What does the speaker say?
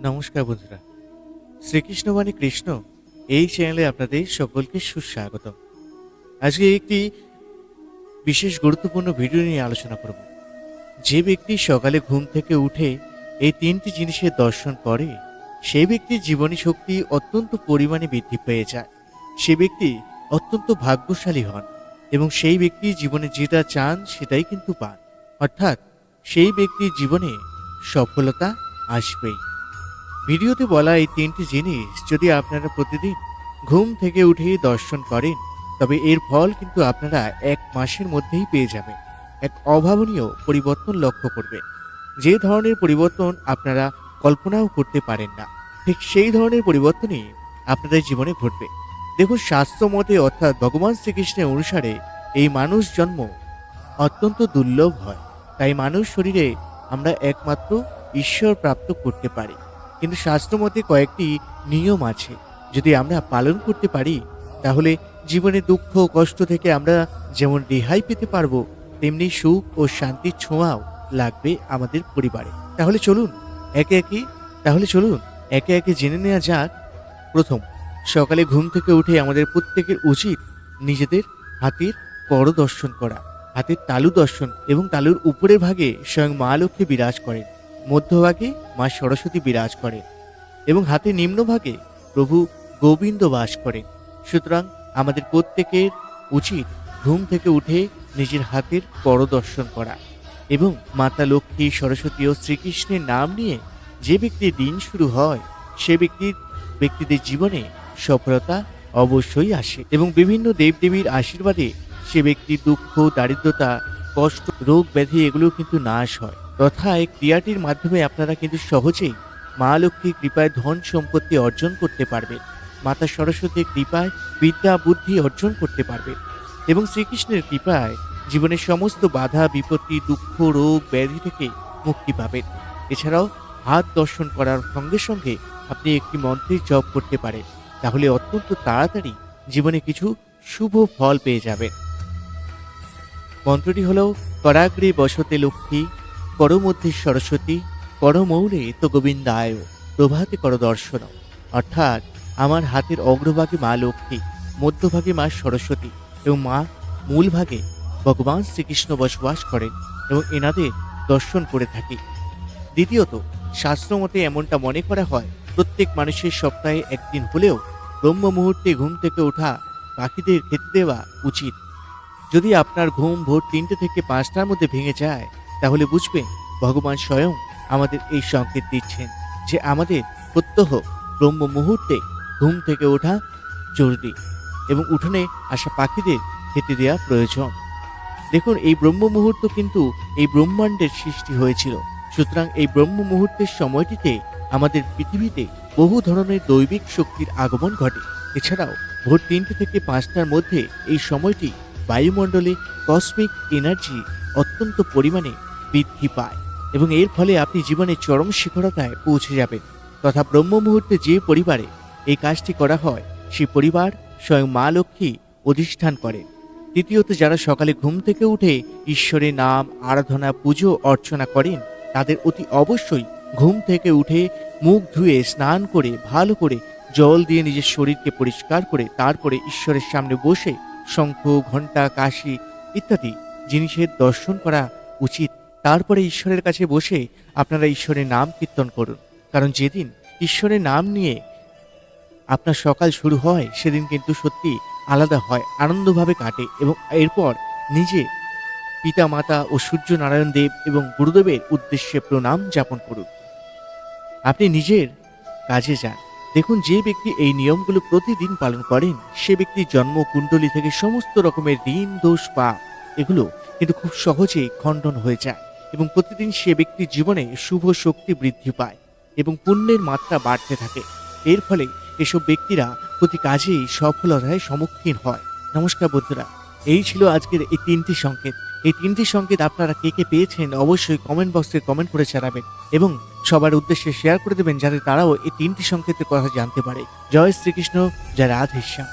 নমস্কার বন্ধুরা, শ্রীকৃষ্ণ মানে কৃষ্ণ এই চ্যানেলে আপনাদের সকলকে সুস্বাগত। আজকে একটি বিশেষ গুরুত্বপূর্ণ ভিডিও নিয়ে আলোচনা করব। যে ব্যক্তি সকালে ঘুম থেকে উঠে এই তিনটি জিনিসের দর্শন করে, সেই ব্যক্তির জীবনী শক্তি অত্যন্ত পরিমাণে বৃদ্ধি পেয়ে যায়। সে ব্যক্তি অত্যন্ত ভাগ্যশালী হন এবং সেই ব্যক্তি জীবনে যেটা চান সেটাই কিন্তু পান। অর্থাৎ সেই ব্যক্তির জীবনে সফলতা আসবেই। ভিডিওতে বলা এই তিনটি জিনিস যদি আপনারা প্রতিদিন ঘুম থেকে উঠেই দর্শন করেন, তবে এর ফল কিন্তু আপনারা 1 মাসের মধ্যেই পেয়ে যাবেন। এক অভাবনীয় পরিবর্তন লক্ষ্য করবে। যে ধরনের পরিবর্তন আপনারা কল্পনাও করতে পারেন না, ঠিক সেই ধরনের পরিবর্তনই আপনাদের জীবনে ঘটবে। দেখুন, শাস্ত্র মতে অর্থাৎ ভগবান শ্রীকৃষ্ণের অনুসারে এই মানুষ জন্ম অত্যন্ত দুর্লভ হয়। তাই মানুষ শরীরে আমরা একমাত্র ঈশ্বর প্রাপ্ত করতে পারি। কিন্তু শাস্ত্রমতে কয়েকটি নিয়ম আছে, যদি আমরা পালন করতে পারি তাহলে জীবনে দুঃখ কষ্ট থেকে আমরা যেমন রেহাই পেতে পারবো, তেমনি সুখ ও শান্তির ছোঁয়াও লাগবে আমাদের পরিবারে। একে একে একে একে জেনে নেওয়া যাক। প্রথম, সকালে ঘুম থেকে উঠে আমাদের প্রত্যেকের উচিত নিজেদের হাতের কর দর্শন করা। হাতের তালু দর্শন, এবং তালুর উপরের ভাগে স্বয়ং মা লক্ষ্মী বিরাজ করেন, মধ্যভাগে মা সরস্বতী বিরাজ করেন এবং হাতের নিম্নভাগে প্রভু গোবিন্দ বাস করেন। সুতরাং আমাদের প্রত্যেকের উচিত ঘুম থেকে উঠে নিজের হাতের কর দর্শন করা এবং মাতা লক্ষ্মী, সরস্বতী ও শ্রীকৃষ্ণের নাম নিয়ে যে ব্যক্তির দিন শুরু হয়, সে ব্যক্তিদের জীবনে সফলতা অবশ্যই আসে এবং বিভিন্ন দেবদেবীর আশীর্বাদে সে ব্যক্তির দুঃখ, দারিদ্রতা, কষ্ট, রোগ ব্যাধি এগুলো কিন্তু নাশ হয়। তথা এই ক্রিয়াটির মাধ্যমে আপনারা কিন্তু সহজেই মা লক্ষ্মীর কৃপায় ধন সম্পত্তি অর্জন করতে পারবেন, মাতা সরস্বতীর কৃপায় বিদ্যা বুদ্ধি অর্জন করতে পারবেন এবং শ্রীকৃষ্ণের কৃপায় জীবনের সমস্ত বাধা বিপত্তি, দুঃখ, রোগ ব্যাধি থেকে মুক্তি পাবেন। এছাড়াও হাত দর্শন করার সঙ্গে সঙ্গে আপনি একটি মন্ত্রের জপ করতে পারেন, তাহলে অত্যন্ত তাড়াতাড়ি জীবনে কিছু শুভ ফল পেয়ে যাবেন। মন্ত্রটি হল করাগ্রে বসতে লক্ষ্মী, করমধ্যে সরস্বতী, করমৌলে তো গোবিন্দায়, প্রভাতে কর দর্শন। অর্থাৎ আমার হাতের অগ্রভাগে মা লক্ষ্মী, মধ্যভাগে মা সরস্বতী এবং মা মূল ভাগে ভগবান শ্রীকৃষ্ণ বসবাস করেন এবং এনাদের দর্শন করে থাকি। দ্বিতীয়ত, শাস্ত্রমতে এমনটা মনে করা হয়, প্রত্যেক মানুষের সপ্তাহে একদিন হলেও ব্রহ্ম মুহূর্তে ঘুম থেকে ওঠা পাখিদের খেতে দেওয়া উচিত। যদি আপনার ঘুম ভোর 3টে থেকে 5টার মধ্যে ভেঙে যায়, তাহলে বুঝবেন ভগবান স্বয়ং আমাদের এই সংকেত দিচ্ছেন যে আমাদের প্রত্যহ ব্রহ্ম মুহূর্তে ঘুম থেকে ওঠা জরুরি এবং উঠোনে আসা পাখিদের খেতে দেওয়া প্রয়োজন। দেখুন, এই ব্রহ্ম মুহূর্ত কিন্তু এই ব্রহ্মাণ্ডের সৃষ্টি হয়েছিল। সুতরাং এই ব্রহ্ম মুহূর্তের সময়টিতে আমাদের পৃথিবীতে বহু ধরনের দৈবিক শক্তির আগমন ঘটে। এছাড়াও ভোর 3টে থেকে 5টার মধ্যে এই সময়টি বায়ুমণ্ডলে কসমিক এনার্জি অত্যন্ত পরিমাণে বৃদ্ধি পায় এবং এর ফলে আপনি জীবনে চরম শিখরতায় পৌঁছে যাবেন। তথা ব্রহ্ম মুহূর্তে যে পরিবারে এই কাজটি করা হয়, সেই পরিবার স্বয়ং মা লক্ষ্মী অধিষ্ঠান করেন। তৃতীয়ত, যারা সকালে ঘুম থেকে উঠে ঈশ্বরের নাম, আরাধনা, পুজো অর্চনা করেন, তাদের অতি অবশ্যই ঘুম থেকে উঠে মুখ ধুয়ে স্নান করে ভালো করে জল দিয়ে নিজের শরীরকে পরিষ্কার করে তারপরে ঈশ্বরের সামনে বসে শঙ্খ, ঘণ্টা, কাশি ইত্যাদি জিনিসের দর্শন করা উচিত। তারপরে ঈশ্বরের কাছে বসে আপনারা ঈশ্বরের নাম কীর্তন করুন, কারণ যেদিন ঈশ্বরের নাম নিয়ে আপনার সকাল শুরু হয়, সেদিন কিন্তু সত্যি আলাদা হয়, আনন্দভাবে কাটে এবং এরপর নিজে পিতা মাতা ও সূর্য নারায়ণ দেব এবং গুরুদেবের উদ্দেশ্যে প্রণাম যাপন করুন। আপনি নিজের কাজে যান। দেখুন, যে ব্যক্তি এই নিয়মগুলো প্রতিদিন পালন করেন, সে ব্যক্তির জন্ম কুণ্ডলী থেকে সমস্ত রকমের ঋণ, দোষ, পাপ এগুলো কিন্তু খুব সহজেই খণ্ডন হয়ে যায় এবং প্রতিদিন সে ব্যক্তির জীবনে শুভ শক্তি বৃদ্ধি পায় এবং পুণ্যের মাত্রা বাড়তে থাকে। এর ফলে এসব ব্যক্তিরা প্রতি কাজেই সফলতায় সম্মুখীন হয়। নমস্কার বন্ধুরা, এই ছিল আজকের এই 3টি সংকেত। এই 3টি সংকেত আপনারা কে কে পেয়েছেন অবশ্যই কমেন্ট বক্সে কমেন্ট করে জানাবেন এবং সবার উদ্দেশ্যে শেয়ার করে দেবেন, যাতে তারাও এই 3টি সংকেতের কথা জানতে পারে। জয় শ্রীকৃষ্ণ, জয় রাধেশ্যাম।